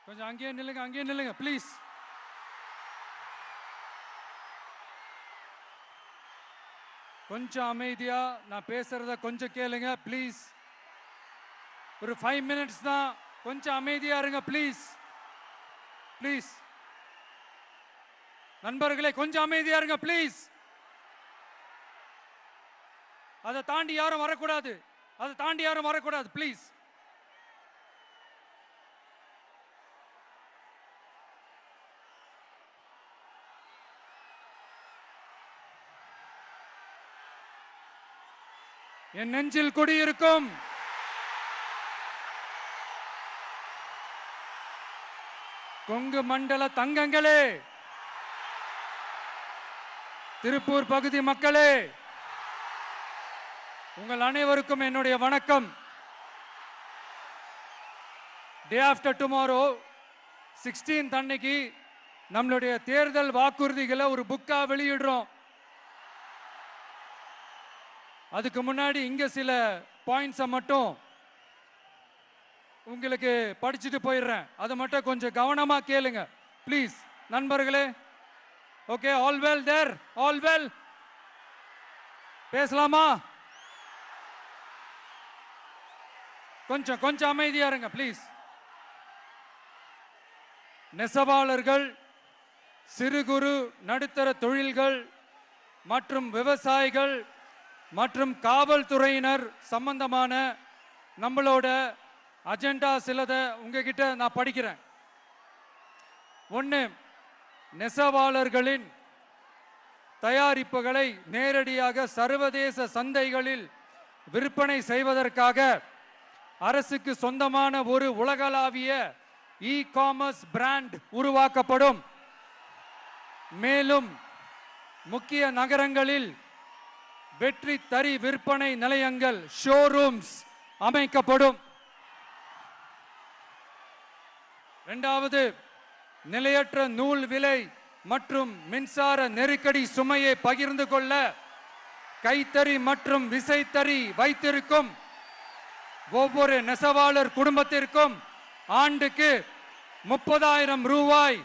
கொஞ்சம் அங்கேயே நில்லுங்க ப்ளீஸ். கொஞ்சம் அமைதியா நான் பேசுறத கொஞ்சம் கேளுங்க ப்ளீஸ். ஒரு 5 மினிட்ஸ் தான், கொஞ்சம் அமைதியா இருங்க ப்ளீஸ். ப்ளீஸ் நண்பர்களே, கொஞ்சம் அமைதியா இருங்க ப்ளீஸ். அதை தாண்டி யாரும் வரக்கூடாது ப்ளீஸ். என் நெஞ்சில் குடியிருக்கும் கொங்கு மண்டல தங்கங்களே, திருப்பூர் பகுதி மக்களே, உங்கள் அனைவருக்கும் என்னுடைய வணக்கம். டே ஆஃப்டர் டுமாரோ 16th அன்னைக்கு நம்மளுடைய தேர்தல் வாக்குறுதிகளை ஒரு புக்கா வெளியிடுறோம். அதுக்கு முன்னாடி இங்க சில பாயிண்ட்ஸை மட்டும் உங்களுக்கு படிச்சுட்டு போயிடுறேன். அதை மட்டும் கொஞ்சம் கவனமா கேளுங்க ப்ளீஸ் நண்பர்களே. ஓகே, ஆல் வெல் தேர், ஆல் வெல். பேசலாமா? கொஞ்சம் அமைதியா இருங்க ப்ளீஸ். நெசவாளர்கள், சிறு குறு நடுத்தர தொழில்கள் மற்றும் விவசாயிகள் மற்றும் காவல்துறையினர் சம்பந்தமான நம்மளோட அஜெண்டா சிலதை உங்ககிட்ட நான் படிக்கிறேன். 1, நெசவாளர்களின் தயாரிப்புகளை நேரடியாக சர்வதேச சந்தைகளில் விற்பனை செய்வதற்காக அரசுக்கு சொந்தமான ஒரு உலகளாவிய இ-காமர்ஸ் பிராண்ட் உருவாக்கப்படும். மேலும் முக்கிய நகரங்களில் வெற்றி தறி விற்பனை நிலையங்கள், ஷோரூம்ஸ் அமைக்கப்படும். 2வது, நிலையற்ற நூல் விலை மற்றும் மின்சார நெருக்கடி சுமையை பகிர்ந்து கொள்ள கைத்தறி மற்றும் விசைத்தறி வைத்திருக்கும் ஒவ்வொரு நெசவாளர் குடும்பத்திற்கும் ஆண்டுக்கு 30,000 ரூபாய்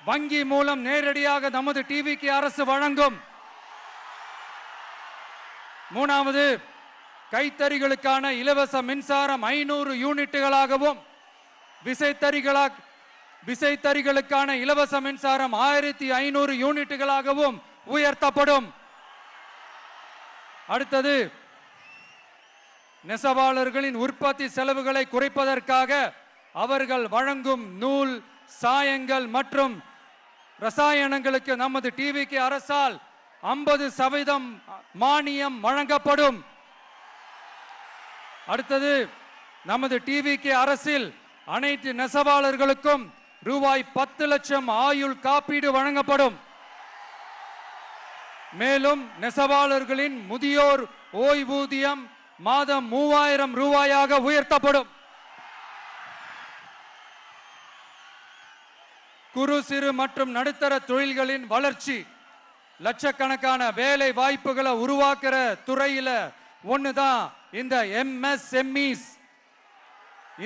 வங்கி மூலம் நேரடியாக நமது டிவிக்கு அரசு வழங்கும். 3வது, கைத்தறிகளுக்கான இலவச மின்சாரம் 500 யூனிட்டுகளாகவும் விசைத்தறிகளுக்கான இலவச மின்சாரம் 1500 யூனிட்டுகளாகவும் உயர்த்தப்படும். அடுத்தது, நெசவாளர்களின் உற்பத்தி செலவுகளை குறைப்பதற்காக அவர்கள் வழங்கும் நூல், சாயங்கள் மற்றும் ரசாயனங்களுக்கு நமது டிவிக்கு அரசால் 50% மானியம் வழங்கப்படும். அடுத்தது, நமது டிவிக்கு அரசில் அனைத்து நெசவாளர்களுக்கும் ரூபாய் 10 லட்சம் ஆயுள் காப்பீடு வழங்கப்படும். மேலும் நெசவாளர்களின் முதியோர் ஓய்வூதியம் மாதம் 3000 ரூபாயாக உயர்த்தப்படும். குறு சிறு மற்றும் நடுத்தர தொழில்களின் வளர்ச்சி, லட்சக்கணக்கான வேலை வாய்ப்புகளை உருவாக்குற துறையில ஒண்ணுதான் இந்த MSMEs.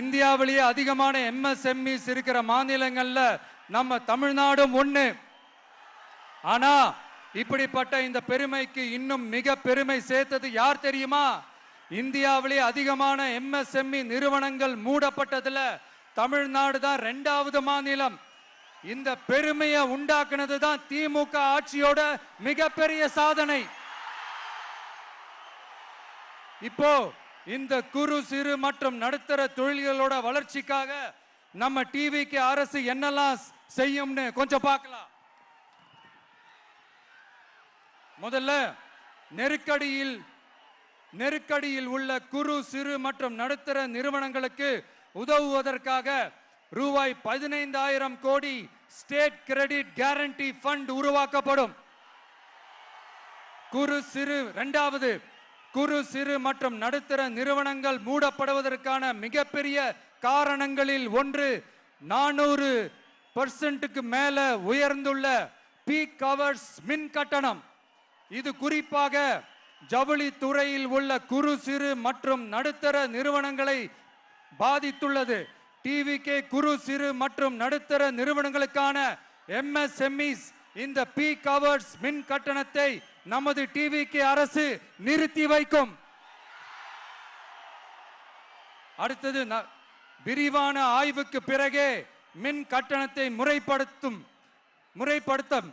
இந்தியாவிலேயே அதிகமான MSMEs இருக்கிற மாநிலங்கள்ல நம்ம தமிழ்நாடும் ஒண்ணு. ஆனா இப்படிப்பட்ட இந்த பெருமைக்கு இன்னும் மிக பெருமை சேர்த்தது யார் தெரியுமா? இந்தியாவிலேயே அதிகமான MSME நிறுவனங்கள் மூடப்பட்டதுல தமிழ்நாடு தான் 2வது மாநிலம். இந்த பெருமையை உண்டாக்குனது தான் திமுக ஆட்சியோட மிகப்பெரிய சாதனை. இப்போ இந்த குறு சிறு மற்றும் நடுத்தர தொழில்களோட வளர்ச்சிக்காக நம்ம டிவிக்கு அரசு என்னெல்லாம் செய்யும்னு கொஞ்சம் பார்க்கலாம். முதல்ல, நெருக்கடியில் உள்ள குறு சிறு மற்றும் நடுத்தர நிறுவனங்களுக்கு உதவுவதற்காக ரூபாய் 15,000 கோடி ஸ்டேட் கிரெடிட் கேரண்டி ஃபண்ட் உருவாக்கப்படும். குறு சிறு மற்றும் நடுத்தர நிறுவனங்கள் மூடப்படுவதற்கான மிகப்பெரிய காரணங்களில் ஒன்று 400% மேல உயர்ந்துள்ள பீக் ஹவர்ஸ் மின் கட்டணம். இது குறிப்பாக ஜவுளி துறையில் உள்ள குறு சிறு மற்றும் நடுத்தர நிறுவனங்களை பாதித்துள்ளது. டிவிகே குறு சிறு மற்றும் நடுத்தர நிறுவனங்களுக்கான MSMEs இந்த பீக் ஹவர்ஸ் மின் கட்டணத்தை நமது டிவிகே அரசு நிறுத்தி வைக்கும். அடுத்தது விரிவான ஆய்வுக்கு பிறகே மின் கட்டணத்தை முறைப்படுத்தும்.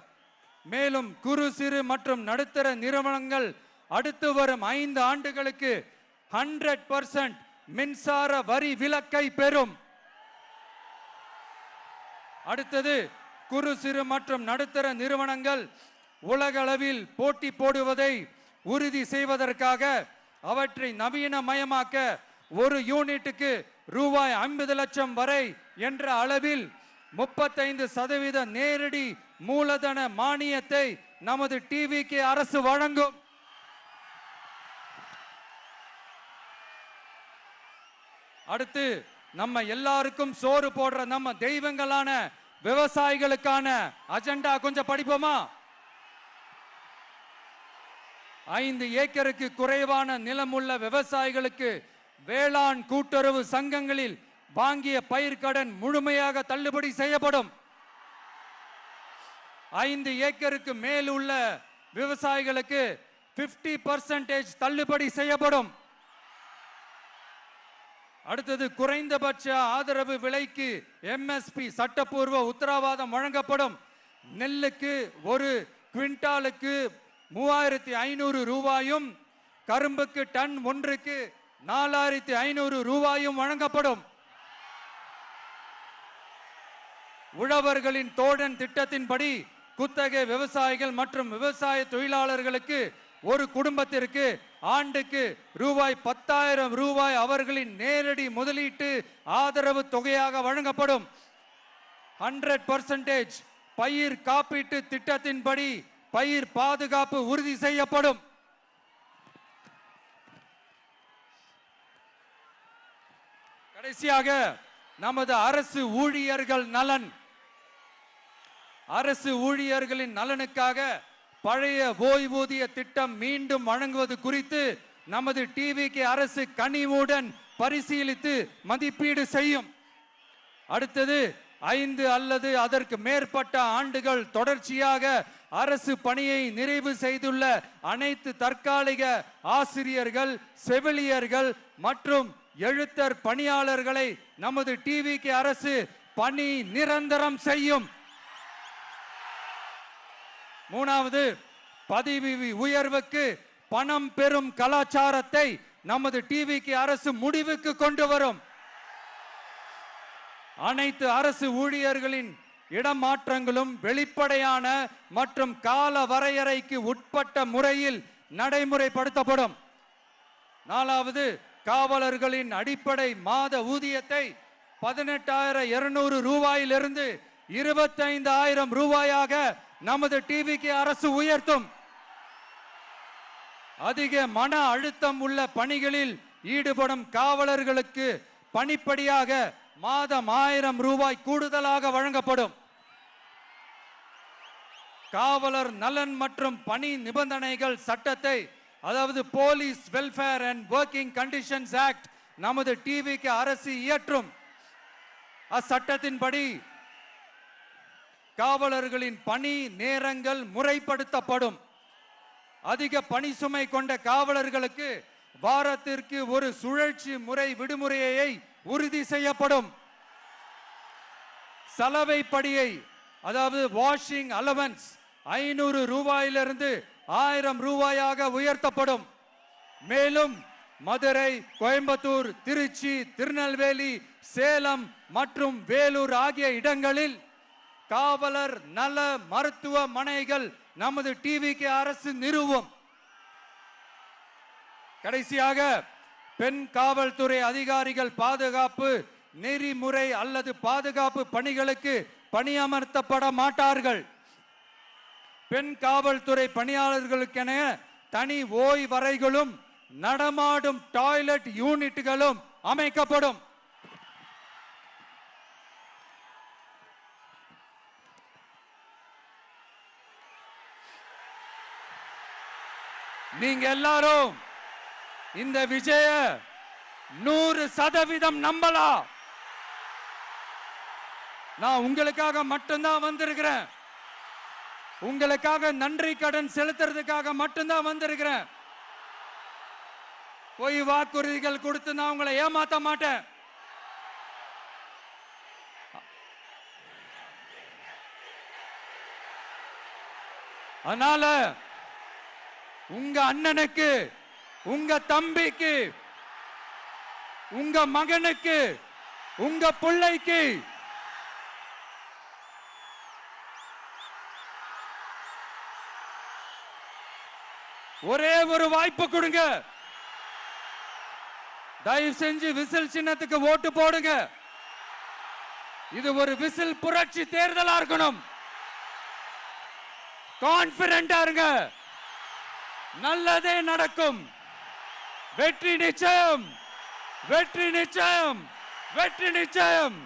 மேலும் குறு சிறு மற்றும் நடுத்தர நிறுவனங்கள் அடுத்து வரும் 5 ஆண்டுகளுக்கு 100% மின்சார வரி விலக்கை பெறும். அடுத்தது குறு சிறு மற்றும் நடுத்தர நிறுவனங்கள் உலக அளவில் போட்டி போடுவதை உறுதி செய்வதற்காக அவற்றை நவீனமயமாக்க ஒரு யூனிட்டுக்கு ரூபாய் 50 லட்சம் வரை என்ற அளவில் 35% நேரடி மூலதன மானியத்தை நமது டிவிகே அரசு வழங்கும். அடுத்து நம்ம எல்லாருக்கும் சோறு போடுற நம்ம தெய்வங்களான விவசாயிகளுக்கான அஜெண்டா கொஞ்சம் படிப்போமா? 5 ஏக்கருக்கு குறைவான நிலம் உள்ள விவசாயிகளுக்கு வேளாண் கூட்டுறவு சங்கங்களில் வாங்கிய பயிர்க்கடன் முழுமையாக தள்ளுபடி செய்யப்படும். 5 ஏக்கருக்கு மேல் உள்ள விவசாயிகளுக்கு 50% தள்ளுபடி செய்யப்படும். அடுத்தது குறைந்தபட்ச ஆதரவு விலைக்கு MSP சட்டப்பூர்வ உத்தரவாதம் வழங்கப்படும். நெல்லுக்கு ஒரு குவிண்டாலுக்கு 3500 ரூபாயும் கரும்புக்கு டன் ஒன்றுக்கு 4500 ரூபாயும் வழங்கப்படும். உழவர்களின் தோழன் திட்டத்தின்படி குத்தகை விவசாயிகள் மற்றும் விவசாய தொழிலாளர்களுக்கு ஒரு குடும்பத்திற்கு ஆண்டுக்கு ரூபாய் 10,000 ரூபாய் அவர்களின் நேரடி முதலீட்டு ஆதரவு தொகையாக வழங்கப்படும். 100% பயிர் காப்பீட்டு திட்டத்தின்படி பயிர் பாதுகாப்பு உறுதி செய்யப்படும். கடைசியாக நமது அரசு ஊழியர்களின் நலனுக்காக பழைய ஓய்வூதிய திட்டம் மீண்டும் வழங்குவது குறித்து நமது டிவிகே அரசு கனிவுடன் பரிசீலித்து மதிப்பீடு செய்யும். அடுத்தது 5 அல்லது அதற்கு மேற்பட்ட ஆண்டுகள் தொடர்ச்சியாக அரசு பணியை நிறைவு செய்துள்ள அனைத்து தற்காலிக ஆசிரியர்கள், செவிலியர்கள் மற்றும் எழுத்தர் பணியாளர்களை நமது டிவிகே அரசு பணி நிரந்தரம் செய்யும். 3வது, பதவி உயர்வுக்கு பணம் பெறும் கலாச்சாரத்தை நமது டிவிகே அரசு முடிவுக்கு கொண்டு வரும். அனைத்து அரசு ஊழியர்களின் இடமாற்றங்களும் வெளிப்படையான மற்றும் கால வரையறைக்கு உட்பட்ட முறையில் நடைமுறைப்படுத்தப்படும். 4வது, காவலர்களின் அடிப்படை மாத ஊதியத்தை 18,200 ரூபாயிலிருந்து 25,000 ரூபாயாக நமது டிவிகே அரசு உயர்த்தும். அதிக மன அழுத்தம் உள்ள பணிகளில் ஈடுபடும் காவலர்களுக்கு பணிப்படியாக மாதம் 1000 ரூபாய் கூடுதலாக வழங்கப்படும். காவலர் நலன் மற்றும் பணி நிபந்தனைகள் சட்டத்தை, அதாவது police welfare and working conditions act, நமது டிவிகே அரசு இயற்றும். அச்சட்டத்தின்படி காவலர்களின் பணி நேரங்கள் முறைப்படுத்தப்படும். அதிக பணி சுமை கொண்ட காவலர்களுக்கு வாரத்திற்கு ஒரு சுழற்சி முறை விடுமுறையை உறுதி செய்யப்படும். சலவைப்படியை, அதாவது வாஷிங் அலவன்ஸ் 500 ரூபாயிலிருந்து 1000 ரூபாயாக உயர்த்தப்படும். மேலும் மதுரை, கோயம்புத்தூர், திருச்சி, திருநெல்வேலி, சேலம் மற்றும் வேலூர் ஆகிய இடங்களில் காவலர் நல மருத்துவமனைகள் நமது டிவிகே அரசு நிறுவும். கடைசியாக, பெண் காவல்துறை அதிகாரிகள் பாதுகாப்பு நெறிமுறை அல்லது பாதுகாப்பு பணிகளுக்கு பணியமர்த்தப்பட மாட்டார்கள். பெண் காவல்துறை பணியாளர்களுக்கென தனி ஓய்வறைகளும் நடமாடும் டாய்லெட் யூனிட்டுகளும் அமைக்கப்படும். நீங்க எல்லாரும் இந்த விஜய 100% நம்பலாம். நான் உங்களுக்காக மட்டும்தான் வந்திருக்கிறேன். உங்களுக்காக நன்றி கடன் செலுத்துறதுக்காக மட்டும்தான் வந்திருக்கிறேன். பொய் வாக்குறுதிகள் கொடுத்து நான் உங்களை ஏமாத்த மாட்டேன். அதனால உங்க அண்ணனுக்கு, உங்க தம்பிக்கு, உங்க மகனுக்கு, உங்க பிள்ளைக்கு ஒரே ஒரு வாய்ப்பு கொடுங்க. தயவு செஞ்சு விசில் சின்னத்துக்கு ஓட்டு போடுங்க. இது ஒரு விசில் புரட்சி தேர்தலா இருக்கணும். கான்பிடென்டா இருங்க. நல்லதே நடக்கும். வெற்றி நிச்சயம், வெற்றி நிச்சயம், வெற்றி நிச்சயம்.